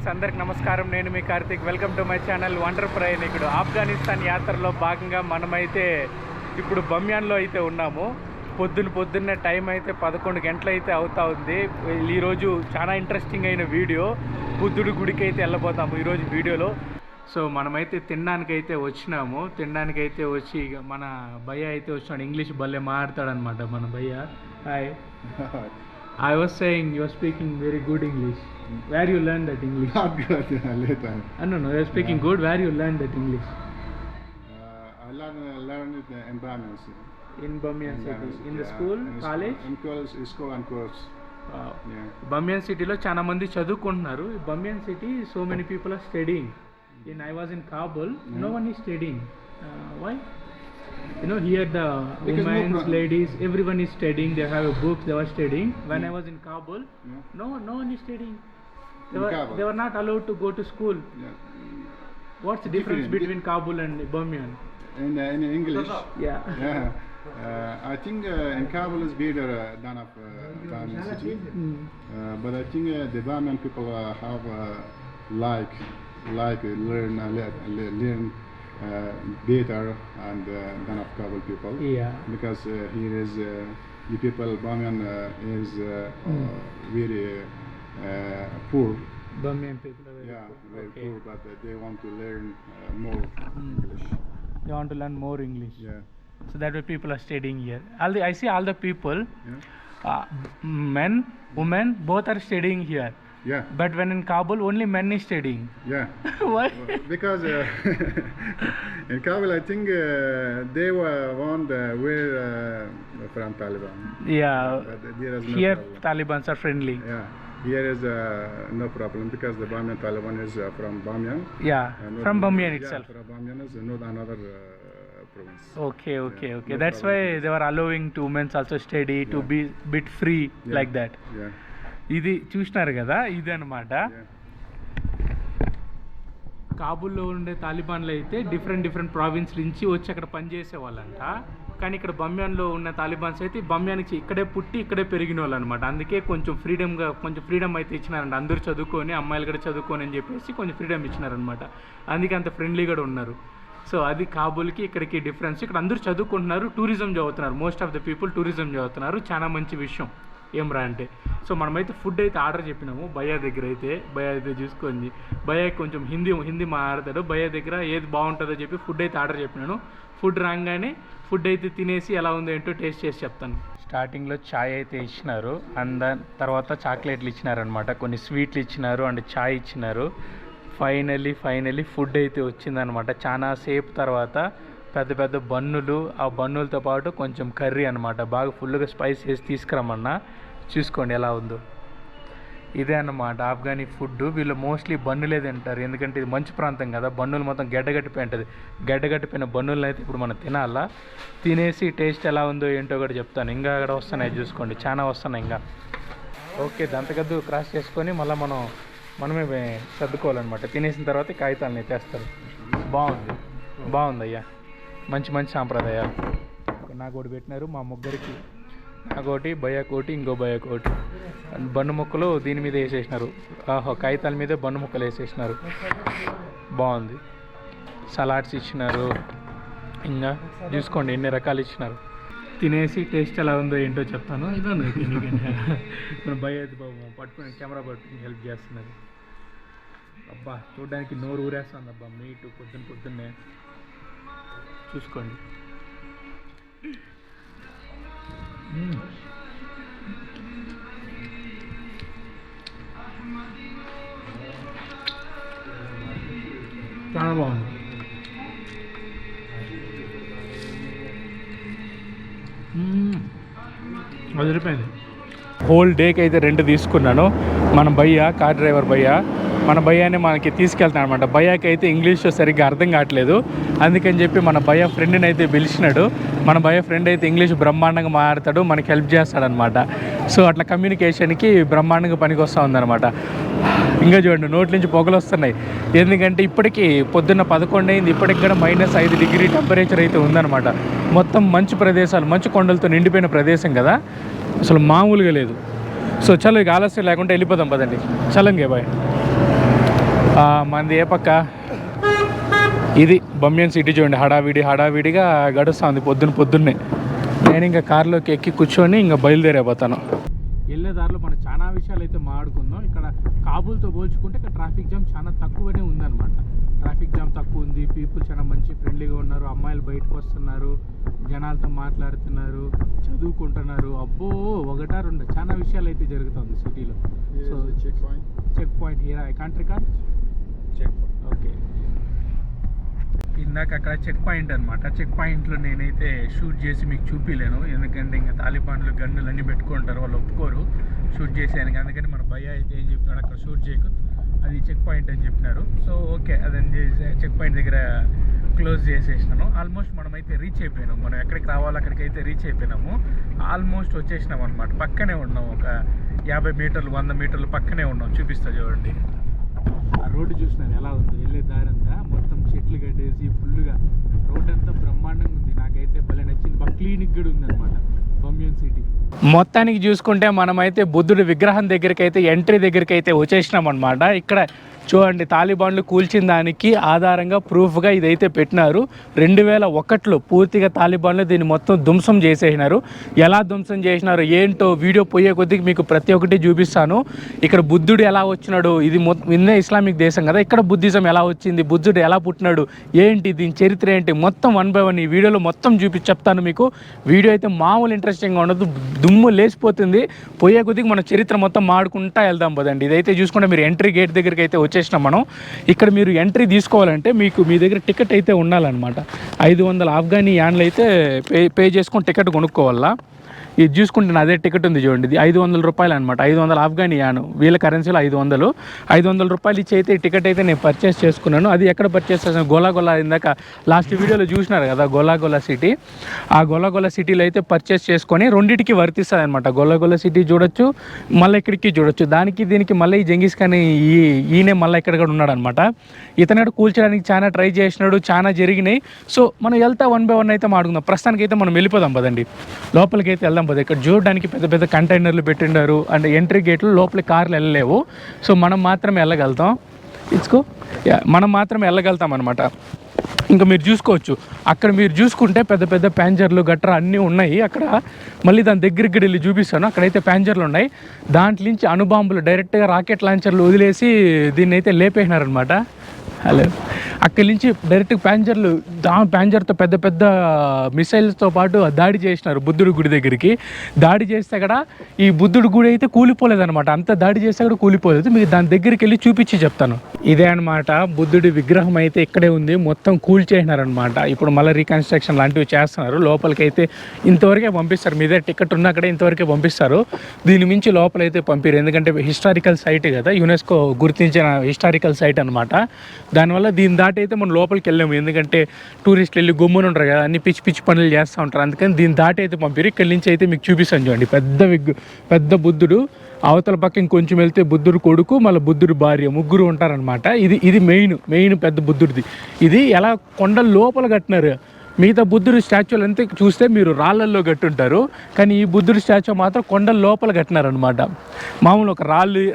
Friends, అందరికి నమస్కారం. నేను మీ Karthik. Welcome to my channel wonder ప్రయాణికుడు. ఆఫ్ఘనిస్తాన్ యాత్రలో భాగంగా మనమైతే ఇప్పుడు బమ్యాన్లో అయితే ఉన్నాము. పొద్దున్నే టైం అయితే 11 గంటలు అయితే అవుతా ఉంది. ఈరోజు చాలా ఇంట్రెస్టింగ్ అయిన వీడియో. బుద్ధుడి గుడికి అయితే వెళ్ళబోతాము ఈరోజు వీడియోలో. సో మనమైతే తినడానికైతే వచ్చినాము. తినడానికైతే వచ్చి మన భయ్య అయితే వచ్చినాడు. ఇంగ్లీష్ భలే మాట్లాడతాడనమాట మన భయ్య. Hi. I was saying you are speaking very good English. Where you learned that English? Not good. Later. No, you are speaking good. Where you learned that English? I learned it in Bamiyan City. In Bamiyan City. In the school, college? In college, school and course. Wow. Yeah. Bamiyan City లో చాలా మంది చదువుకుంటున్నారు. Bamiyan City, so many people are studying. I was in Kabul. No one is studying. Why? You know, here the women, ladies, everyone is studying. They have a book. They were studying. When I was in Kabul, no one is studying. They were not allowed to go to school. What's the difference between Kabul and Bamiyan? In English? Yeah. I think in Kabul is better than of Bamiyan City. But I think the Bamiyan people have like learn better and than of Kabul people. Yeah. Because here is the people Bamiyan is very poor. Bamiyan people are very poor, but they want to learn more English. They want to learn more English. Yeah. So that way people are studying here. I see all the people, men, women, both are studying here. Yeah. But when in Kabul, only men is studying. Yeah. Why? Because in Kabul, I think they were one from Taliban. Yeah. But there is no Here, problem. Taliban are friendly. Yeah. Here is no problem because the Bamiyan Taliban is from Bamiyan. Yeah. From Bamiyan itself. From Bamiyan is not another province. Okay. No That's problem. why they were allowing to men also study to be bit free like that. Yeah. ఇది చూసినారు కదా, ఇది అనమాట. కాబూల్లో ఉండే తాలిబాన్లు అయితే different province నుంచి వచ్చి అక్కడ పనిచేసే వాళ్ళంట. కానీ ఇక్కడ బమ్యాన్లో ఉన్న తాలిబాన్స్ అయితే బమ్యానికి ఇక్కడే పుట్టి ఇక్కడే పెరిగిన వాళ్ళు అనమాట. అందుకే కొంచెం ఫ్రీడమ్ అయితే ఇచ్చినారంట. అందరూ చదువుకొని, అమ్మాయిలు కూడా చదువుకొని అని చెప్పేసి కొంచెం ఫ్రీడమ్ ఇచ్చినారనమాట. అందుకే అంత ఫ్రెండ్లీ కూడా ఉన్నారు. సో అది కాబూల్కి ఇక్కడికి డిఫరెన్స్. ఇక్కడ అందరూ చదువుకుంటున్నారు, టూరిజం చదువుతున్నారు. Most of the people tourism చదువుతున్నారు. చాలా మంచి విషయం ఏం రా అంటే. సో మనమైతే ఫుడ్ అయితే ఆర్డర్ చెప్పినాము భయ్య దగ్గర అయితే. భయ్య అయితే చూసుకొని, భయ్య కొంచెం హిందీ మాట్లాడతాడు. భయ్య దగ్గర ఏది బాగుంటుందో చెప్పి ఫుడ్ అయితే ఆర్డర్ చెప్పినాను. ఫుడ్ రాగానే ఫుడ్ అయితే తినేసి ఎలా ఉందో ఏంటో టేస్ట్ చేసి చెప్తాను. స్టార్టింగ్లో ఛాయ్ అయితే ఇచ్చినారు, అండ్ తర్వాత చాక్లెట్లు ఇచ్చినారనమాట, కొన్ని స్వీట్లు ఇచ్చినారు అండ్ ఛాయ్ ఇచ్చినారు. ఫైనలీ ఫుడ్ అయితే వచ్చిందనమాట. చాలా సేపు తర్వాత పెద్ద బన్నులు, ఆ బన్నులతో పాటు కొంచెం కర్రీ అనమాట. బాగా ఫుల్గా స్పైస్ వేసి తీసుకురమ్మన్నా. చూసుకోండి ఎలా ఉందో. ఇదే అన్నమాట ఆఫ్ఘనీ ఫుడ్. వీళ్ళు మోస్ట్లీ బన్నులే తింటారు, ఎందుకంటే ఇది మంచు ప్రాంతం కదా. బన్నులు మొత్తం గడ్డగట్టిపోయి ఉంటుంది. గడ్డగట్టిపోయిన బన్నులను అయితే ఇప్పుడు మనం తినాలా. తినేసి టేస్ట్ ఎలా ఉందో ఏంటో కూడా చెప్తాను. ఇంకా అక్కడ వస్తున్నాయి చూసుకోండి, చాలా వస్తున్నాయి ఇంకా. ఓకే, దంతగద్దు క్రాస్ చేసుకొని మళ్ళీ మనమే సర్దుకోవాలన్నమాట. తినేసిన తర్వాత కాగితాలను ఎత్తేస్తారు. బాగుంది అయ్యా. మంచి సాంప్రదాయాలు. నాకు ఒకటి పెట్టినారు మా ముగ్గురికి. నాకోటి, భయ్యకోటి, ఇంకో భయ్యకోటి. బన్ను ముక్కలు దీని మీద వేసేసినారు. కాగితాల మీద బన్ను ముక్కలు వేసేసినారు. బాగుంది. సలాడ్స్ ఇచ్చినారు. ఇంకా చూసుకోండి ఎన్ని రకాలు ఇచ్చినారు. తినేసి టేస్ట్ ఎలా ఉందో ఏంటో చెప్తాను. మన భయ్య అయితే బాబు పట్టుకుని కెమెరా పట్టుకుని హెల్ప్ చేస్తున్నారు. అబ్బా చూడడానికి నోరు ఊరేస్తుంది అబ్బా. మీటు పొద్దున్నే చూసుకోండి. చాలా బాగుంది. వదిలిపోయింది. హోల్ డేకి అయితే రెంట్ తీసుకున్నాను. మన భయ్య, కార్ డ్రైవర్ భయ్య, మన భయ్యాని మనకి తీసుకెళ్తాను అనమాట. భయ్యాకి అయితే ఇంగ్లీష్ సరిగ్గా అర్థం కావట్లేదు. అందుకని చెప్పి మన భయ్య ఫ్రెండ్ని అయితే పిలిచినాడు. మన భయ్య ఫ్రెండ్ అయితే ఇంగ్లీష్ బ్రహ్మాండంగా మాట్లాడతాడు, మనకి హెల్ప్ చేస్తాడనమాట. సో అట్లా కమ్యూనికేషన్కి బ్రహ్మాండంగా పనికి వస్తూ ఉందన్నమాట. ఇంకా చూడండి నోట్ల నుంచి పొగలు వస్తున్నాయి. ఎందుకంటే ఇప్పటికీ పొద్దున్న 11 అయింది. ఇప్పటికి కూడా -5 డిగ్రీ టెంపరేచర్ అయితే ఉందన్నమాట. మొత్తం మంచు ప్రదేశాలు, మంచు కొండలతో నిండిపోయిన ప్రదేశం కదా, అసలు మామూలుగా లేదు. సో చలో ఇక ఆలస్యం లేకుండా వెళ్ళిపోదాం పదండి. చలంగే బాయ్. మనది ఏ పక్క ఇది బమ్యాన్ సిటీ చూడండి, హడావిడిగా గడుస్తుంది పొద్దున్నే. నేను ఇంకా కార్లోకి ఎక్కి కూర్చొని ఇంకా బయలుదేరైపోతాను. వెళ్ళే దారిలో మనం చాలా విషయాలు అయితే మాట్లాడుకుందాం. ఇక్కడ కాబూల్తో పోల్చుకుంటే ఇక్కడ ట్రాఫిక్ జామ్ చాలా తక్కువనే ఉందన్నమాట. ట్రాఫిక్ జామ్ తక్కువ ఉంది, పీపుల్ చాలా మంచి ఫ్రెండ్లీగా ఉన్నారు, అమ్మాయిలు బయటకు వస్తున్నారు, జనాలతో మాట్లాడుతున్నారు, చదువుకుంటున్నారు. అబ్బో ఒకటా రెండు చాలా విషయాలు అయితే జరుగుతుంది సిటీలో. So check point here I can't record okay. ఇందాక అక్కడ చెక్ పాయింట్ అనమాట. చెక్ పాయింట్లో నేనైతే షూట్ చేసి మీకు చూపించలేను, ఎందుకంటే ఇంకా తాలిబాన్లు గన్నులు అన్నీ పెట్టుకుంటారు, వాళ్ళు ఒప్పుకోరు షూట్ చేసేయడానికి. అందుకని మన భయ్య అయితే ఏం చెప్తున్నాడు, అక్కడ షూట్ చేయకు, అది చెక్ పాయింట్ అని చెప్పినారు. సో ఓకే, అదని చేసి చెక్ పాయింట్ దగ్గర క్లోజ్ చేసేసినాను. ఆల్మోస్ట్ మనమైతే రీచ్ అయిపోయినాము. మనం ఎక్కడికి రావాలో అక్కడికైతే రీచ్ అయిపోయినాము. ఆల్మోస్ట్ వచ్చేసినాం అనమాట. పక్కనే ఉన్నాం, ఒక 50 మీటర్లు 100 మీటర్లు పక్కనే ఉన్నాం. చూపిస్తా చూడండి. ఆ రోడ్డు చూసినారు ఎలా ఉంది, వెళ్ళే దారి అంతా మొత్తం చెట్లు కట్టేసి ఫుల్గా రోడ్ అంతా బ్రహ్మాండంగా ఉంది. నాకైతే భలే నచ్చింది. బాగా క్లీనిక్ కూడా ఉందన్నమాట బమ్యాన్ సిటీ. మొత్తానికి చూసుకుంటే మనమైతే బుద్ధుడి విగ్రహం దగ్గరికి అయితే ఎంట్రీ దగ్గరికి అయితే వచ్చేసినాం అనమాట. ఇక్కడ చూడండి, తాలిబాన్లు కూల్చిన దానికి ఆధారంగా ప్రూఫ్గా ఇదైతే పెట్టినారు. 2001లో పూర్తిగా తాలిబాన్లు దీన్ని మొత్తం ధ్వంసం చేసేసినారు. ఎలా ధ్వంసం చేసినారు ఏంటో వీడియో పోయే కొద్దికి మీకు ప్రతి ఒక్కటి చూపిస్తాను. ఇక్కడ బుద్ధుడు ఎలా వచ్చినాడు, ఇది మొత్తం ఇస్లామిక్ దేశం కదా, ఇక్కడ బుద్ధిజం ఎలా వచ్చింది, బుద్ధుడు ఎలా పుట్టినాడు ఏంటి, దీని చరిత్ర ఏంటి, మొత్తం 1 by 1 ఈ వీడియోలో మొత్తం చెప్తాను మీకు. వీడియో అయితే మామూలు ఇంట్రెస్టింగ్గా ఉండదు, దుమ్ము లేచిపోతుంది. పోయే కొద్దికి మన చరిత్ర మొత్తం మాడుకుంటా వెళ్దాం పదండి. ఇదైతే చూసుకుంటే మీరు ఎంట్రీ గేట్ దగ్గరికి అయితే వచ్చేసినాం మనం. ఇక్కడ మీరు ఎంట్రీ తీసుకోవాలంటే మీ దగ్గర టికెట్ అయితే ఉండాలన్నమాట. 500 ఆఫ్ఘనీ యాన్లు అయితే పే చేసుకొని టికెట్ కొనుక్కోవాలా. ఇది చూసుకుంటే అదే టికెట్ ఉంది చూడండి, ఇది 500 రూపాయలు అనమాట. 500 ఆఫ్ఘనీ యాను, వీళ్ళ కరెన్సీలో 500 రూపాయలు ఇచ్చి అయితే టికెట్ అయితే నేను పర్చేస్ చేసుకున్నాను. అది ఎక్కడ పర్చేస్ చేశాను, గోలాగోలా, ఇందాక లాస్ట్ వీడియోలో చూసినారు కదా గోలాగోలా సిటీ. ఆ గోలాగోలా సిటీలో అయితే పర్చేస్ చేసుకొని రెండింటికి వర్తిస్తుంది అనమాట. గోలాగోలా సిటీ చూడొచ్చు, మళ్ళీ ఇక్కడికి చూడొచ్చు. దానికి దీనికి మళ్ళీ ఈ జంగీస్ ఖాన్ ఈయనే మళ్ళీ ఇక్కడ కూడా ఉన్నాడు అనమాట. ఇతను కూల్చడానికి చాలా ట్రై చేసినాడు, చాలా జరిగినాయి. సో మనం వెళ్తా 1 by 1 అయితే మాడుకుందాం. ప్రస్తుతానికి అయితే మనం వెళ్ళిపోదాం పదండి, లోపలికి అయితే వెళ్దాం. ఇక్కడ చూడడానికి పెద్ద పెద్ద కంటైనర్లు పెట్టిండారు, అంటే ఎంట్రీ గేట్లు లోపలికి కార్లు వెళ్ళలేవు. సో మనం మాత్రమే వెళ్ళగలుగుతాం. మనం మాత్రమే వెళ్ళగలుగుతాం అనమాట. ఇంకా మీరు చూసుకోవచ్చు, అక్కడ మీరు చూసుకుంటే పెద్ద పెద్ద ప్యాంజర్లు గట్రా అన్నీ ఉన్నాయి. అక్కడ మళ్ళీ దాని దగ్గరికి వెళ్ళి చూపిస్తాను, అక్కడైతే ప్యాంజర్లు ఉన్నాయి. దాంట్లో నుంచి అణుబాంబులు డైరెక్ట్గా రాకెట్ లాంచర్లు వదిలేసి దీన్ని అయితే లేపేసినారనమాట. హలో, అక్కడి నుంచి డైరెక్ట్ ప్యాంజర్తో పెద్ద పెద్ద మిసైల్స్తో పాటు దాడి చేసినారు బుద్ధుడి గుడి దగ్గరికి. దాడి చేస్తే అక్కడ ఈ బుద్ధుడి గుడి అయితే కూలిపోలేదనమాట. అంత దాడి చేస్తే కూడా కూలిపోలేదు. మీకు దాని దగ్గరికి వెళ్ళి చూపించి చెప్తాను. ఇదే అనమాట బుద్ధుడి విగ్రహం అయితే ఇక్కడే ఉంది, మొత్తం కూల్చేసినారనమాట. ఇప్పుడు మళ్ళీ రీకన్స్ట్రక్షన్ లాంటివి చేస్తున్నారు. లోపలికి అయితే ఇంతవరకే పంపిస్తారు, మీదే టికెట్ ఉన్న అక్కడే ఇంతవరకే పంపిస్తారు. దీని మించి లోపలైతే పంపిరు, ఎందుకంటే హిస్టారికల్ సైట్ కదా, యునెస్కో గుర్తించిన హిస్టారికల్ సైట్ అనమాట. దానివల్ల దీని దాటి అయితే మనం లోపలికి వెళ్ళాము, ఎందుకంటే టూరిస్టులు వెళ్ళి గమ్మున ఉంటారు కదా, అన్ని పిచ్చి పిచ్చి పనులు చేస్తూ ఉంటారు. అందుకని దీని దాటి అయితే పంపిరు. ఇక్కడి నుంచి అయితే మీకు చూపిస్తాను చూడండి, పెద్ద బుద్ధుడు. అవతల పక్క ఇంకొంచెం వెళ్తే బుద్ధుడు కొడుకు, మళ్ళీ బుద్ధుడు భార్య, ముగ్గురు ఉంటారనమాట. ఇది మెయిన్ పెద్ద బుద్ధుడిది. ఇది ఎలా కొండ లోపల కట్టినారు. మిగతా బుద్ధుడి స్టాచ్యూలు అంతా చూస్తే మీరు రాళ్ళల్లో కట్టుంటారు, కానీ ఈ బుద్ధుడి స్టాచ్యూ మాత్రం కొండ లోపల కట్టినారనమాట. మామూలు ఒక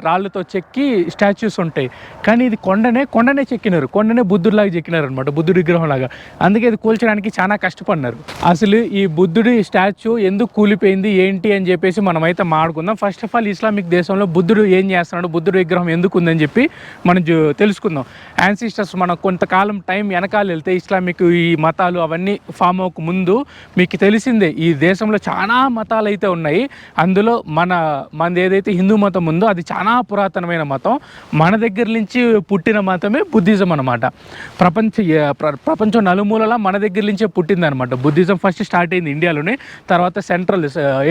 రాళ్ళతో చెక్కి స్టాచ్యూస్ ఉంటాయి, కానీ ఇది కొండనే చెక్కినారు, కొండనే బుద్ధుడిలాగా చెక్కినారనమాట, బుద్ధుడి విగ్రహం లాగా. అందుకే ఇది కూల్చడానికి చాలా కష్టపడినారు. అసలు ఈ బుద్ధుడి స్టాచ్యూ ఎందుకు కూలిపోయింది ఏంటి అని చెప్పేసి మనమైతే మాట్లాడుకుందాం. ఫస్ట్ ఆఫ్ ఆల్ ఇస్లామిక్ దేశంలో బుద్ధుడు ఏం చేస్తున్నాడు, బుద్ధుడి విగ్రహం ఎందుకు ఉందని చెప్పి మనం తెలుసుకుందాం. యాన్సిస్టర్స్ మనం కొంతకాలం టైం వెనకాల వెళ్తే ఇస్లామిక్ ఈ మతాలు అవన్నీ ఫామ్ అవ్వక ముందు మీకు తెలిసిందే, ఈ దేశంలో చాలా మతాలు అయితే ఉన్నాయి. అందులో మనది ఏదైతే హిందూ మతం ఉందో అది చాలా పురాతనమైన మతం. మన దగ్గర నుంచి పుట్టిన మతమే బుద్ధిజం అనమాట. ప్రపంచం నలుమూలలా మన దగ్గర నుంచే పుట్టిందనమాట. బుద్ధిజం ఫస్ట్ స్టార్ట్ అయింది ఇండియాలోనే, తర్వాత సెంట్రల్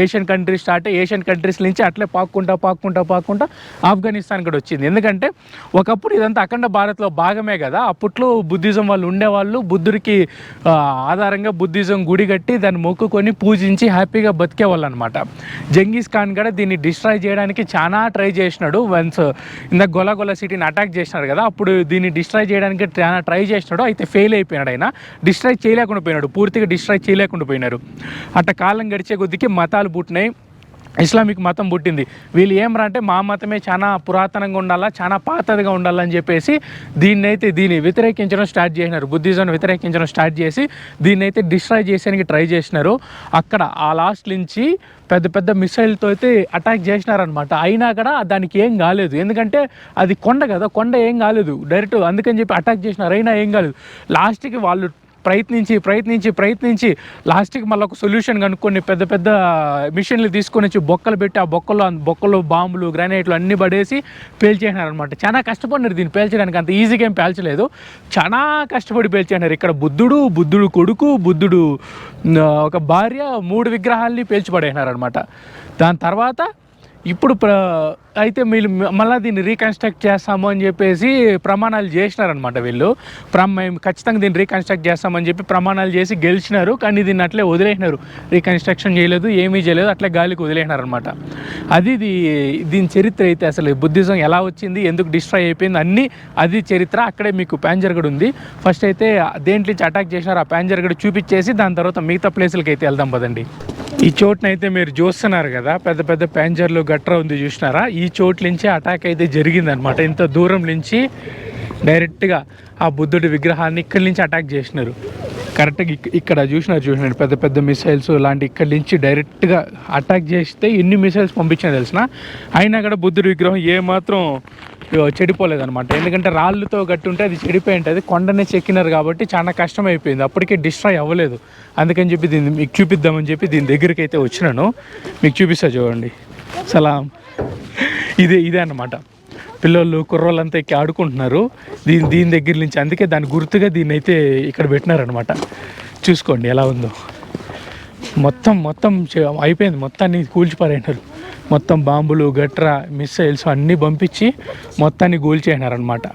ఏషియన్ కంట్రీస్ స్టార్ట్ అయ్యి ఏషియన్ కంట్రీస్ నుంచి అట్లే పాక్కుంటా ఆఫ్ఘనిస్తాన్ కూడా వచ్చింది. ఎందుకంటే ఒకప్పుడు ఇదంతా అఖండ భారత్లో భాగమే కదా, అప్పట్లో బుద్ధిజం వాళ్ళు ఉండేవాళ్ళు. బుద్ధుడికి ఆధారంగా బుద్ధిజం గుడి కట్టి దాన్ని మొక్కుకొని పూజించి హ్యాపీగా బతికేవాళ్ళు అనమాట. జంగీస్ ఖాన్ కూడా దీన్ని డిస్ట్రాయ్ చేయడానికి చాలా ట్రై చేసినాడు. వన్స్ ఇందాక గోలాగోలా సిటీని అటాక్ చేసినాడు కదా, అప్పుడు దీన్ని డిస్ట్రాయ్ చేయడానికి చాలా ట్రై చేసినాడు. అయితే ఫెయిల్ అయిపోయినాడు. ఆయన డిస్ట్రాయ్ చేయలేకుండా పోయినాడు, పూర్తిగా డిస్ట్రాయ్ చేయలేకుండా పోయినారు. అట్ట కాలం గడిచే కొద్దికి మతాలు పుట్టినాయి. ఇస్లామిక్ మతం పుట్టింది. వీళ్ళు ఏమరా అంటే మా మతమే చాలా పురాతనంగా ఉండాలా, చాలా పాతదిగా ఉండాలని చెప్పేసి దీన్ని వ్యతిరేకించడం స్టార్ట్ చేసినారు. బుద్ధిజంను వ్యతిరేకించడం స్టార్ట్ చేసి దీన్ని అయితే డిస్ట్రాయ్ చేసేందుకు ట్రై చేసినారు. అక్కడ ఆ లాస్ట్ నుంచి పెద్ద పెద్ద మిసైల్తో అయితే అటాక్ చేసినారనమాట. అయినా కూడా దానికి ఏం కాలేదు, ఎందుకంటే అది కొండ కదా, కొండ ఏం కాలేదు డైరెక్ట్, అందుకని చెప్పి అటాక్ చేసినారు. అయినా ఏం కాలేదు. లాస్ట్కి వాళ్ళు ప్రయత్నించి లాస్ట్కి మళ్ళీ ఒక సొల్యూషన్ కనుక్కొని పెద్ద పెద్ద మిషన్లు తీసుకొని వచ్చి బొక్కలు పెట్టి ఆ బొక్కల్లో బాంబులు, గ్రానైట్లు అన్నీ పడేసి పేల్చేసినారనమాట. చాలా కష్టపడినారు దీన్ని పేల్చడానికి. అంత ఈజీగా ఏం పేల్చలేదు, చాలా కష్టపడి పేల్చేసినారు. ఇక్కడ బుద్ధుడు కొడుకు, బుద్ధుడు ఒక భార్య, 3 విగ్రహాల్ని పేల్చిపడేసినారనమాట. దాని తర్వాత ఇప్పుడు అయితే వీళ్ళు మళ్ళీ దీన్ని రీకన్స్ట్రక్ట్ చేస్తాము అని చెప్పేసి ప్రమాణాలు చేసినారనమాట. వీళ్ళు మేము ఖచ్చితంగా దీన్ని రీకన్స్ట్రక్ట్ చేస్తామని చెప్పి ప్రమాణాలు చేసి గెలిచినారు. కానీ దీన్ని అట్లే వదిలేసినారు, రీకన్స్ట్రక్షన్ చేయలేదు, ఏమీ చేయలేదు, అట్లే గాలికి వదిలేసినారనమాట. దీని చరిత్ర అయితే అసలు బుద్ధిజం ఎలా వచ్చింది, ఎందుకు డిస్ట్రాయ్ అయిపోయింది అన్నీ అది చరిత్ర. అక్కడే మీకు ప్యాంజర్గఢ్ ఉంది. ఫస్ట్ అయితే దేంట్లో నుంచి అటాక్ చేసినారు ఆ ప్యాంజర్గఢ్ చూపించేసి దాని తర్వాత మిగతా ప్లేసులకి అయితే వెళ్దాం పదండి. ఈ చోటునైతే మీరు చూస్తున్నారు కదా, పెద్ద పెద్ద ప్యాంజర్లు గట్రా ఉంది చూసినారా, ఈ చోటు నుంచి అటాక్ అయితే జరిగిందనమాట. ఇంత దూరం నుంచి డైరెక్ట్గా ఆ బుద్ధుడి విగ్రహాన్ని ఇక్కడి నుంచి అటాక్ చేసినారు. కరెక్ట్గా ఇక్కడ చూసినారు పెద్ద పెద్ద మిసైల్స్ లాంటి ఇక్కడి నుంచి డైరెక్ట్గా అటాక్ చేస్తే ఎన్ని మిసైల్స్ పంపించినా తెలిసిన, అయినా కూడా బుద్ధుడి విగ్రహం ఏమాత్రం చెడిపోలేదన్నమాట. ఎందుకంటే రాళ్ళతో గట్టి ఉంటే అది చెడిపోయి ఉంటుంది, కొండనే చెక్కినారు కాబట్టి చాలా కష్టం అయిపోయింది, అప్పటికే డిస్ట్రాయ్ అవ్వలేదు. అందుకని చెప్పి దీన్ని మీకు చూపిద్దామని చెప్పి దీని దగ్గరికి అయితే వచ్చినాను. మీకు చూపిస్తా చూడండి. సలాం. ఇదే అన్నమాట. పిల్లలు కుర్రోళ్ళంతా ఎక్కి ఆడుకుంటున్నారు దీని దగ్గర నుంచి. అందుకే దాని గుర్తుగా దీన్ని అయితే ఇక్కడ పెట్టినారనమాట. చూసుకోండి ఎలా ఉందో. మొత్తం అయిపోయింది, మొత్తాన్ని కూల్చిపారైనారు. మొత్తం బాంబులు, గట్రా, మిస్సైల్స్ అన్నీ పంపించి మొత్తాన్ని కూల్చేసినారనమాట.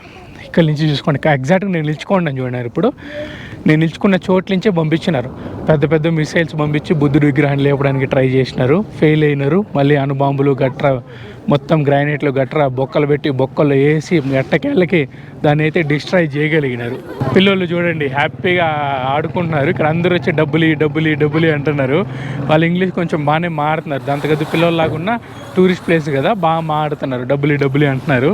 ఇక్కడ నుంచి చూసుకోండి, ఎగ్జాక్ట్గా నేను నిల్చుకోండి చూడన్నారు. ఇప్పుడు నేను నిల్చుకున్న చోట్ల నుంచే పంపించినారు. పెద్ద పెద్ద మిసైల్స్ పంపించి బుద్ధుడి విగ్రహాన్ని లేపడానికి ట్రై చేసినారు, ఫెయిల్ అయినారు. మళ్ళీ అణుబాంబులు గట్రా, మొత్తం గ్రానైట్లు గట్రా బొక్కలు పెట్టి బొక్కలు వేసి ఎట్టకేళ్ళకి దాన్ని అయితే డిస్ట్రాయ్ చేయగలిగినారు. పిల్లలు చూడండి హ్యాపీగా ఆడుకుంటున్నారు. ఇక్కడ అందరూ వచ్చి డబ్బులు అంటున్నారు. వాళ్ళు ఇంగ్లీష్ కొంచెం బాగానే మాడుతున్నారు. దాంతో పిల్లల్లాగున్న టూరిస్ట్ ప్లేస్ కదా, బాగా మాడుతున్నారు, డబ్బులు అంటున్నారు.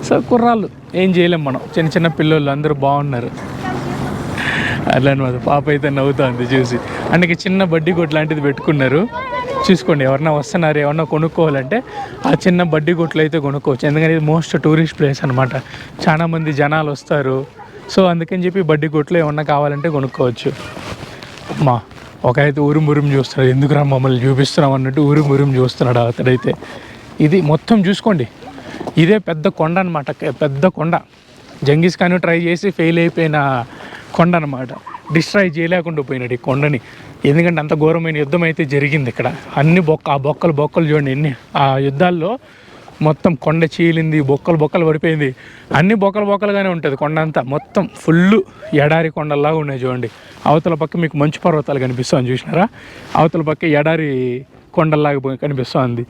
సో కుర్రాళ్ళు ఏం చేయలేం మనం, చిన్న పిల్లలు అందరూ బాగున్నారు. అట్లా అనమాట. పాప అయితే నవ్వుతుంది చూసి. అందుకే చిన్న బడ్డీ కొట్టు లాంటిది పెట్టుకున్నారు. చూసుకోండి, ఎవరన్నా వస్తున్నారు, ఎవరన్నా కొనుక్కోవాలంటే ఆ చిన్న బడ్డీ కొట్లు అయితే కొనుక్కోవచ్చు. ఎందుకంటే ఇది మోస్ట్ టూరిస్ట్ ప్లేస్ అనమాట, చాలా మంది జనాలు వస్తారు. సో అందుకని చెప్పి బడ్డీ కొట్లు ఏమన్నా కావాలంటే కొనుక్కోవచ్చు. అమ్మా ఒక అయితే ఉరుమురుం చూస్తున్నాడు, ఎందుకురా మమ్మల్ని చూపిస్తున్నాం అన్నట్టు ఉరుమురుం చూస్తున్నాడు అతడైతే. ఇది మొత్తం చూసుకోండి, ఇదే పెద్ద కొండ అనమాట. పెద్ద కొండ, జంగీస్ ఖాన్ ట్రై చేసి ఫెయిల్ అయిపోయిన కొండ అనమాట. డిస్ట్రాయ్ చేయలేకుండా పోయినాడు ఈ కొండని. ఎందుకంటే అంత ఘోరమైన యుద్ధం అయితే జరిగింది ఇక్కడ. అన్ని ఆ బొక్కలు చూడండి ఎన్ని. ఆ యుద్ధాల్లో మొత్తం కొండ చీలింది, బొక్కలు పడిపోయింది. అన్ని బొక్కలుగానే ఉంటుంది కొండ అంతా. మొత్తం ఫుల్ ఎడారి కొండల్లాగా ఉన్నాయి చూడండి. అవతల పక్క మీకు మంచు పర్వతాలు కనిపిస్తుంది చూసినారా, అవతల పక్క ఎడారి కొండల్లాగా కనిపిస్తుంది.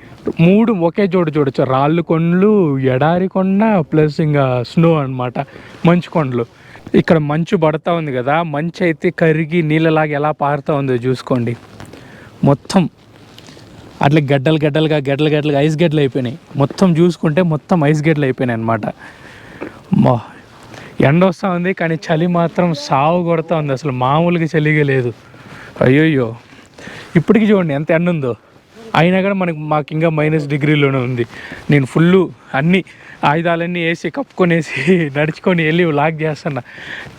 3 ఒకే చోటు చూడొచ్చు, రాళ్ళు కొండలు, ఎడారి కొండ ప్లస్ ఇంకా స్నో అనమాట, మంచు కొండలు. ఇక్కడ మంచు పడతా ఉంది కదా, మంచు అయితే కరిగి నీళ్ళలాగా ఎలా పారుతూ ఉందో చూసుకోండి. మొత్తం అట్లా గడ్డలుగా ఐస్ గడ్డలు అయిపోయినాయి. మొత్తం చూసుకుంటే మొత్తం ఐస్ గడ్డలు అయిపోయినాయి అనమాట. ఎండ వస్తూ ఉంది కానీ చలి మాత్రం సావు కొడతా ఉంది, అసలు మామూలుగా చలిగా లేదు. అయ్యోయ్యో, ఇప్పటికీ చూడండి ఎంత ఎండ ఉందో. అయినా కూడా మాకు ఇంకా -డిగ్రీలోనే ఉంది. నేను ఫుల్లు అన్ని ఆయుధాలన్నీ వేసి కప్పుకొనేసి నడుచుకొని వెళ్ళి వ్లాగ్ చేస్తున్నా.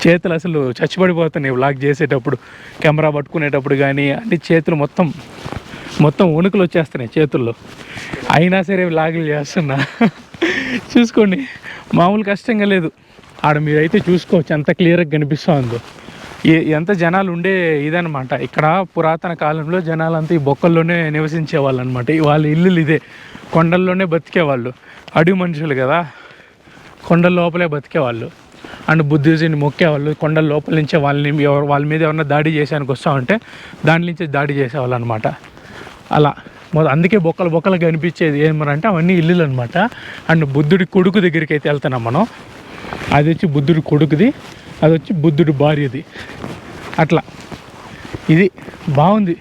చేతులు అసలు చచ్చిపడిపోతున్నాయి వ్లాగ్ చేసేటప్పుడు, కెమెరా పట్టుకునేటప్పుడు కానీ అన్ని చేతులు మొత్తం వణుకులు వచ్చేస్తున్నాయి చేతుల్లో. అయినా సరే వ్లాగులు చేస్తున్నా. చూసుకోండి, మామూలు కష్టంగా లేదు. ఆడ మీరైతే చూసుకోవచ్చు ఎంత క్లియర్గా కనిపిస్తుందో. ఎంత జనాలు ఉండే ఇదనమాట. ఇక్కడ పురాతన కాలంలో జనాలంతా ఈ బొక్కల్లోనే నివసించేవాళ్ళు అనమాట. వాళ్ళ ఇల్లులు ఇదే, కొండల్లోనే బతికేవాళ్ళు. అడవి మనుషులు కదా, కొండల లోపలే బతికేవాళ్ళు. అండ్ బుద్ధిజంని మొక్కేవాళ్ళు. కొండల లోపల నుంచే వాళ్ళ మీద ఎవరన్నా దాడి చేసానికి వస్తామంటే దాని నుంచి దాడి చేసేవాళ్ళు అనమాట. అలా అందుకే బొక్కలు కనిపించేది ఏమరంటే అవన్నీ ఇల్లులు అనమాట. అండ్ బుద్ధుడి కొడుకు దగ్గరికి అయితే వెళ్తున్నాం మనం. అది వచ్చి బుద్ధుడి కొడుకుది, అది వచ్చి బుద్ధుడి భార్యది. అట్లా ఇది బాగుంది.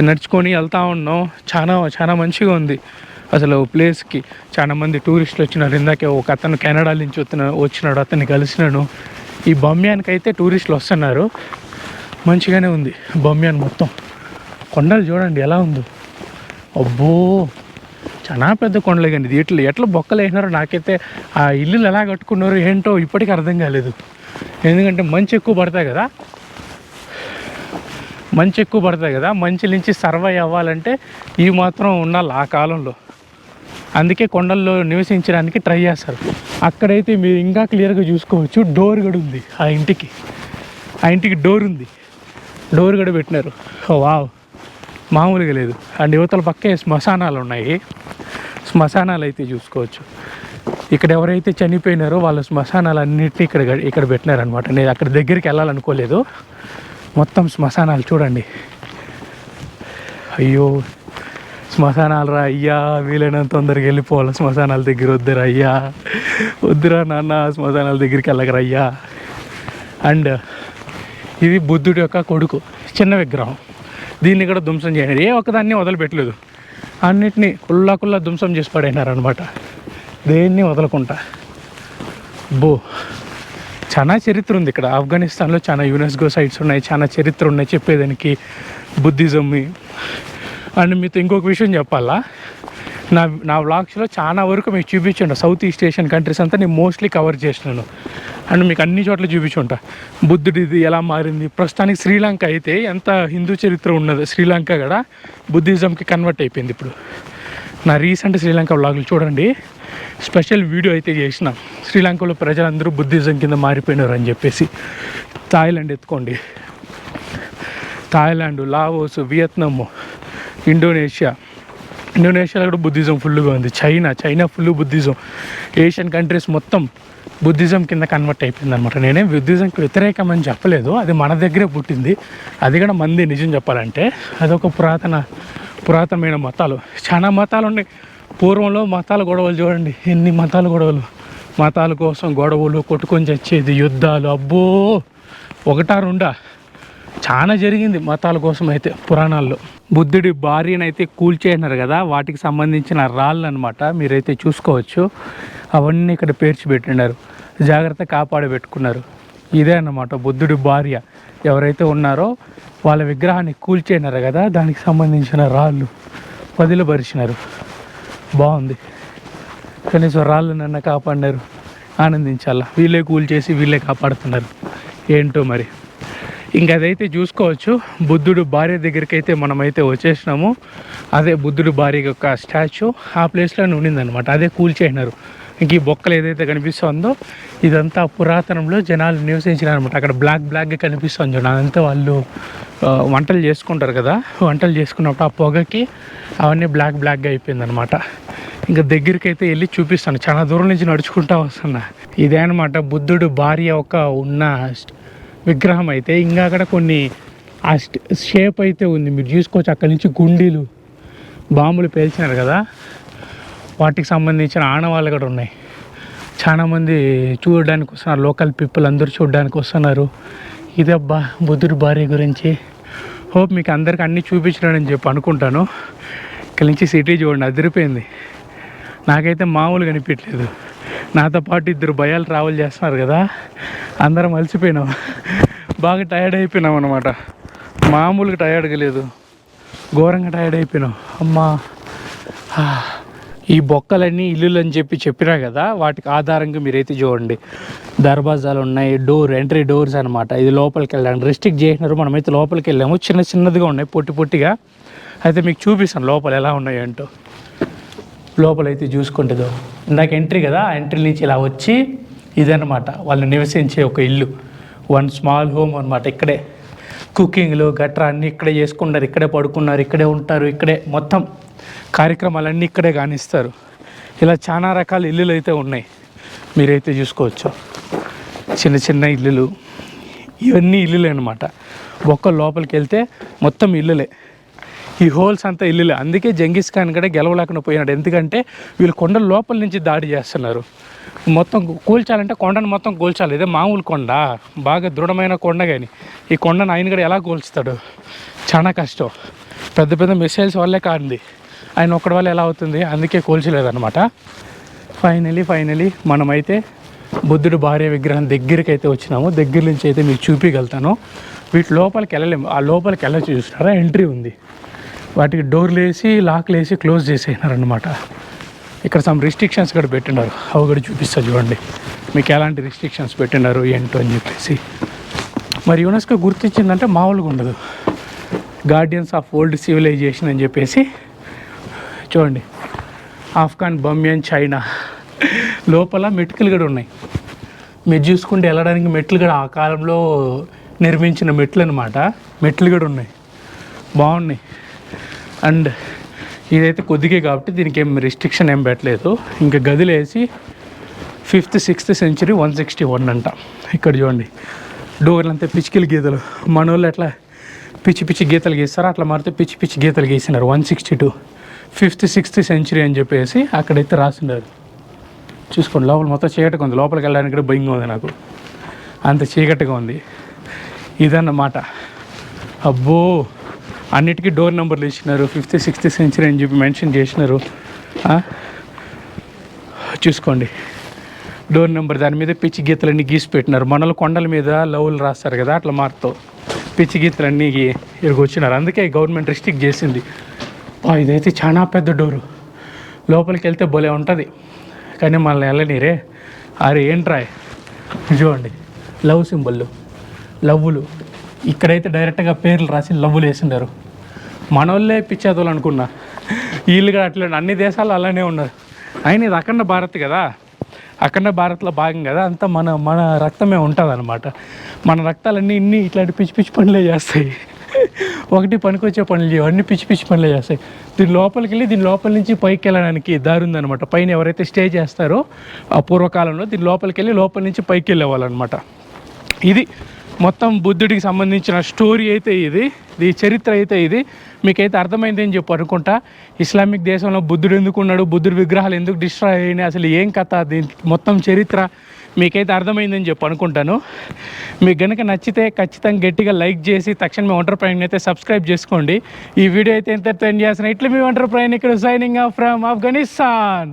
నడుచుకొని వెళ్తూ ఉన్నాం. చాలా చాలా మంచిగా ఉంది అసలు ప్లేస్కి. చాలా మంది టూరిస్టులు వచ్చినారు. ఇందాకే ఒక అతను కెనడా నుంచి వచ్చినాడు, అతన్ని కలిసినాను. ఈ బమ్యాన్కి అయితే టూరిస్టులు వస్తున్నారు. మంచిగానే ఉంది బమ్యాన్ మొత్తం. కొండలు చూడండి ఎలా ఉందో. అబ్బో చాలా పెద్ద కొండలే. కానీ ఇది ఎట్లా బొక్కలు వేసినారో నాకైతే, ఆ ఇల్లులు ఎలా కట్టుకున్నారో ఏంటో ఇప్పటికీ అర్థం కాలేదు. ఎందుకంటే మంచు ఎక్కువ పడతాయి కదా, మంచు నుంచి సర్వైవ్ అవ్వాలంటే ఈ మాత్రం ఉండాలి ఆ కాలంలో. అందుకే కొండల్లో నివసించడానికి ట్రై చేస్తారు. అక్కడైతే మీరు ఇంకా క్లియర్గా చూసుకోవచ్చు, డోర్ కూడా ఉంది ఆ ఇంటికి డోర్ ఉంది. డోర్ కూడా పెట్టినారు. వావ్, మామూలుగా లేదు. అండ్ యువతల పక్కే శ్మశానాలు ఉన్నాయి. శ్మశానాలు అయితే చూసుకోవచ్చు. ఇక్కడ ఎవరైతే చనిపోయినారో వాళ్ళ శ్మశానాలు అన్నింటినీ ఇక్కడ పెట్టినారనమాట. నేను అక్కడ దగ్గరికి వెళ్ళాలనుకోలేదు. మొత్తం శ్మశానాలు చూడండి. అయ్యో శ్మశానాలు రా అయ్యా, వీలైనంత తొందరగా వెళ్ళిపోవాలి శ్మశానాల దగ్గర. వద్దురా అయ్యా, వద్దురా నాన్న, శ్మశానాల దగ్గరికి వెళ్ళగరా అయ్యా. అండ్ ఇది బుద్ధుడి యొక్క కొడుకు, చిన్న విగ్రహం. దీన్ని కూడా ధ్వంసం చేయలేదు, ఏ ఒక్కదాన్ని వదిలిపెట్టలేదు. అన్నిటినీ కుల్లా ధ్వంసం చేసి పడైనారనమాట, దేన్ని వదలకుండా. చాలా చరిత్ర ఉంది ఇక్కడ. ఆఫ్ఘనిస్తాన్లో చాలా యునెస్కో సైట్స్ ఉన్నాయి, చాలా చరిత్ర ఉన్నాయి చెప్పేదానికి బుద్ధిజంని. అండ్ మీతో ఇంకొక విషయం చెప్పాలా, నా వ్లాగ్స్లో చాలా వరకు మీకు చూపించుంటా. సౌత్ ఈస్ట్ ఏషియన్ కంట్రీస్ అంతా నేను మోస్ట్లీ కవర్ చేసినాను. అండ్ మీకు అన్ని చోట్ల చూపించుంటా బుద్ధుడిది ఎలా మారింది. ప్రస్తుతానికి శ్రీలంక అయితే ఎంత హిందూ చరిత్ర ఉన్నదో, శ్రీలంక కూడా బుద్ధిజంకి కన్వర్ట్ అయిపోయింది ఇప్పుడు. నా రీసెంట్ శ్రీలంక వ్లాగులు చూడండి, స్పెషల్ వీడియో అయితే చేసిన. శ్రీలంకలో ప్రజలందరూ బుద్ధిజం కింద మారిపోయినారు అని చెప్పేసి. థాయిలాండ్ ఎత్తుకోండి, థాయిలాండ్, లావోస్, వియత్నాం, ఇండోనేషియాలో కూడా బుద్ధిజం ఫుల్గా ఉంది. China full Buddhism. Asian countries మొత్తం బుద్ధిజం కింద కన్వర్ట్ అయిపోయింది అనమాట. నేనేం బుద్ధిజంకి వ్యతిరేకమని చెప్పలేదు, అది మన దగ్గరే పుట్టింది. అది కూడా మంది నిజం చెప్పాలంటే అదొక పురాతనమైన మతాలు. చాలా మతాలు ఉన్నాయి. పూర్వంలో మతాల గొడవలు చూడండి, ఎన్ని మతాల కోసం గొడవలు, కొట్టుకొని చచ్చేది, యుద్ధాలు. అబ్బో ఒకటా రెండా, చాలా జరిగింది మతాల కోసం అయితే పురాణాల్లో. బుద్ధుడి భార్యనైతే కూల్చేసినారు కదా, వాటికి సంబంధించిన రాళ్ళు అనమాట. మీరైతే చూసుకోవచ్చు, అవన్నీ ఇక్కడ పేర్చి పెట్టినారు, జాగ్రత్త కాపాడబెట్టుకున్నారు. ఇదే అన్నమాట బుద్ధుడి భార్య ఎవరైతే ఉన్నారో వాళ్ళ విగ్రహాన్ని కూల్చేసినారు కదా, దానికి సంబంధించిన రాళ్ళు వదిలిపరిచినారు. బాగుంది, కనీసం రాళ్ళు నన్ను కాపాడినారు, ఆనందించాలా. వీళ్ళే కూల్చేసి వీళ్ళే కాపాడుతున్నారు, ఏంటో మరి. ఇంకా అదైతే చూసుకోవచ్చు. బుద్ధుడు భార్య దగ్గరికి అయితే మనమైతే వచ్చేసినాము. అదే బుద్ధుడు భార్య యొక్క స్టాచ్యూ ఆ ప్లేస్లోనే ఉండిందనమాట, అదే కూల్చేసినారు. ఇంక ఈ బొక్కలు ఏదైతే కనిపిస్తుందో ఇదంతా పురాతనంలో జనాలు నివసించినారనమాట. అక్కడ బ్లాక్గా కనిపిస్తుంది చూడండి, అదంతా వాళ్ళు వంటలు చేసుకుంటారు కదా, వంటలు చేసుకున్నప్పుడు ఆ పొగకి అవన్నీ బ్లాక్గా అయిపోయిందనమాట. ఇంకా దగ్గరికి అయితే వెళ్ళి చూపిస్తాను, చాలా దూరం నుంచి నడుచుకుంటూ వస్తున్నా. ఇదే అనమాట బుద్ధుడు భార్య ఒక ఉన్న విగ్రహం అయితే. ఇంకా అక్కడ కొన్ని ఆ షేప్ అయితే ఉంది, మీరు చూసుకోవచ్చు. అక్కడి నుంచి గుండీలు, బాంబులు పేల్చినారు కదా, వాటికి సంబంధించిన ఆనవాళ్ళు కూడా ఉన్నాయి. చాలామంది చూడడానికి వస్తున్నారు, లోకల్ పీపుల్ అందరూ చూడడానికి వస్తున్నారు. ఇదబ్బా బుద్ధుడి భార్య గురించి. హోప్ మీకు అందరికి అన్నీ చూపించడానికి చెప్పి అనుకుంటాను. ఇక్కడి నుంచి సిటీ చూడండి, అదిరిపోయింది. నాకైతే మామూలుగా అనిపించలేదు. నాతో పాటు ఇద్దరు భయాలు ట్రావెల్ చేస్తున్నారు కదా, అందరం అలసిపోయినాం, బాగా టైర్డ్ అయిపోయినాం అనమాట. మామూలుగా టైర్డ్గా లేదు, ఘోరంగా టైర్డ్ అయిపోయినాం. అమ్మా, ఈ బొక్కలన్నీ ఇల్లులు అని చెప్పినా కదా, వాటికి ఆధారంగా మీరైతే చూడండి, దర్వాజాలు ఉన్నాయి, ఎంట్రీ డోర్స్ అనమాట. ఇది లోపలికి వెళ్ళడానికి రెస్ట్రిక్ట్ చేసినారు. మనమైతే లోపలికి వెళ్ళాము, చిన్నదిగా ఉన్నాయి, పొట్టిగా. అయితే మీకు చూపిస్తాను లోపల ఎలా ఉన్నాయి ఏంటో. లోపలైతే చూసుకుంటుందో ఇందాక ఎంట్రీ కదా, ఆ ఎంట్రీ నుంచి ఇలా వచ్చి ఇదనమాట వాళ్ళు నివసించే ఒక ఇల్లు, వన్ స్మాల్ హోమ్ అనమాట. ఇక్కడే కుకింగ్లు గట్రా అన్నీ ఇక్కడే చేసుకుంటారు, ఇక్కడే పడుకున్నారు, ఇక్కడే ఉంటారు, ఇక్కడే మొత్తం కార్యక్రమాలన్నీ ఇక్కడే కానిస్తారు. ఇలా చాలా రకాల ఇల్లులు అయితే ఉన్నాయి, మీరైతే చూసుకోవచ్చు. చిన్న ఇల్లులు, ఇవన్నీ ఇల్లులే అనమాట. బొక్క లోపలికి వెళ్తే మొత్తం ఇల్లులే, ఈ హోల్స్ అంతా ఇల్లులే. అందుకే జంగిస్ ఖాన్ కూడా గెలవలేకుండా పోయినాడు, ఎందుకంటే వీళ్ళు కొండల లోపల నుంచి దాడి చేస్తున్నారు. మొత్తం కూల్చాలంటే కొండను మొత్తం కూల్చాలి. ఇదే మామూలు కొండ, బాగా దృఢమైన కొండ. కానీ ఈ కొండను ఆయన కూడా ఎలా కూల్చుతాడు, చాలా కష్టం. పెద్ద పెద్ద మిసైల్స్ వల్లే కాంది, ఆయన ఒక్కడి వల్ల ఎలా అవుతుంది, అందుకే కూల్చలేదన్నమాట. ఫైనలీ మనమైతే బుద్ధుడు భార్య విగ్రహం దగ్గరికి అయితే వచ్చినాము. దగ్గర నుంచి అయితే మీకు చూపించగలుగుతాను. వీటి లోపలికి వెళ్ళలేము, ఆ లోపలికి వెళ్ళ చూసినారా ఎంట్రీ ఉంది, వాటికి డోర్లు వేసి లాక్లు వేసి క్లోజ్ చేసేసినారనమాట. ఇక్కడ సమ్ రిస్ట్రిక్షన్స్ కూడా పెట్టినారు, అవి కూడా చూపిస్తా చూడండి మీకు ఎలాంటి రిస్ట్రిక్షన్స్ పెట్టినారు ఏంటో అని చెప్పేసి. మరి యునెస్కో గుర్తించిందంటే మామూలుగా ఉండదు, గార్డియన్స్ ఆఫ్ ఓల్డ్ సివిలైజేషన్ అని చెప్పేసి. చూడండి ఆఫ్ఘన్, బమ్యాన్, చైనా లోపల మెటుకలు కూడా ఉన్నాయి. మీరు చూసుకుంటే వెళ్ళడానికి మెట్లు కూడా ఆ కాలంలో నిర్మించిన మెట్లు అనమాట, మెట్లు కూడా ఉన్నాయి, బాగున్నాయి. అండ్ ఇదైతే కొద్దిగే కాబట్టి దీనికి ఏం రిస్ట్రిక్షన్ ఏం పెట్టలేదు. ఇంకా గదిలో వేసి 5th 6th century 161 అంట. ఇక్కడ చూడండి డోర్లు అంతా పిచ్చికిల గీతలు, మన వాళ్ళు ఎట్లా పిచ్చి గీతలు గీస్తారో అట్లా మారితే పిచ్చి గీతలు గీసినారు. 162 5th 6th century అని చెప్పేసి అక్కడైతే రాసినారు. చూసుకోండి లోపల మొత్తం చీకటిగా ఉంది, లోపలికి వెళ్ళడానికి కూడా భయంగా ఉంది నాకు, అంత చీకటిగా ఉంది. ఇదన్నమాట. అబ్బో అన్నిటికీ డోర్ నెంబర్లు ఇచ్చినారు, 5th 6th century అని చెప్పి మెన్షన్ చేసినారు. చూసుకోండి డోర్ నెంబర్, దాని మీద పిచ్చి గీతలన్నీ గీసి పెట్టినారు. మనలు కొండల మీద లవ్లు రాస్తారు కదా, అట్లా మారుతో పిచ్చి గీతలన్నీ ఇరుగొచ్చినారు. అందుకే గవర్నమెంట్ రిస్ట్రిక్ట్ చేసింది. ఇదైతే చాలా పెద్ద డోరు, లోపలికి వెళ్తే భలే ఉంటుంది కానీ మనల్ని వెళ్ళనీరే. అరే ఏంట్రా చూడండి లవ్ సింబల్, లవ్వులు ఇక్కడైతే డైరెక్ట్గా పేర్లు రాసి లవ్వులు వేసిండారు. మనోళ్ళే పిచ్చేదోళ్ళు అనుకున్నా, వీళ్ళు కూడా అట్లా అన్ని దేశాలు అలానే ఉన్నారు. అయినా ఇది అఖండ భారత్ కదా, అఖండ భారత్లో భాగం కదా, అంతా మన రక్తమే ఉంటుంది అనమాట. మన రక్తాలన్నీ ఇట్లాంటి పిచ్చి పనులే చేస్తాయి. ఒకటి పనికొచ్చే పనులు చేయవు, అన్ని పిచ్చి పనులే చేస్తాయి. దీని లోపలికి వెళ్ళి దీని లోపల నుంచి పైకి వెళ్ళడానికి దారి ఉందనమాట. పైన ఎవరైతే స్టే చేస్తారో ఆ పూర్వకాలంలో దీని లోపలికి వెళ్ళి లోపల నుంచి పైకి వెళ్ళేవాళ్ళనమాట. ఇది మొత్తం బుద్ధుడికి సంబంధించిన స్టోరీ అయితే ఇది చరిత్ర అయితే ఇది. మీకైతే అర్థమైంది అని చెప్పి అనుకుంటా. ఇస్లామిక్ దేశంలో బుద్ధుడు ఎందుకు ఉన్నాడు, బుద్ధుడి విగ్రహాలు ఎందుకు డిస్ట్రాయ్ అయినాయి, అసలు ఏం కథ, దీని మొత్తం చరిత్ర మీకైతే అర్థమైందని చెప్పి అనుకుంటాను. మీకు కనుక నచ్చితే ఖచ్చితంగా గట్టిగా లైక్ చేసి తక్షణమే వంటర్ ప్రయాణం అయితే సబ్స్క్రైబ్ చేసుకోండి. ఈ వీడియో అయితే ఎంతర్టైన్ చేసిన ఇట్లా మీ వంటర్ ప్రయాణం ఇక్కడ సైనింగ్ ఆఫ్ ఫ్రమ్ ఆఫ్ఘనిస్తాన్.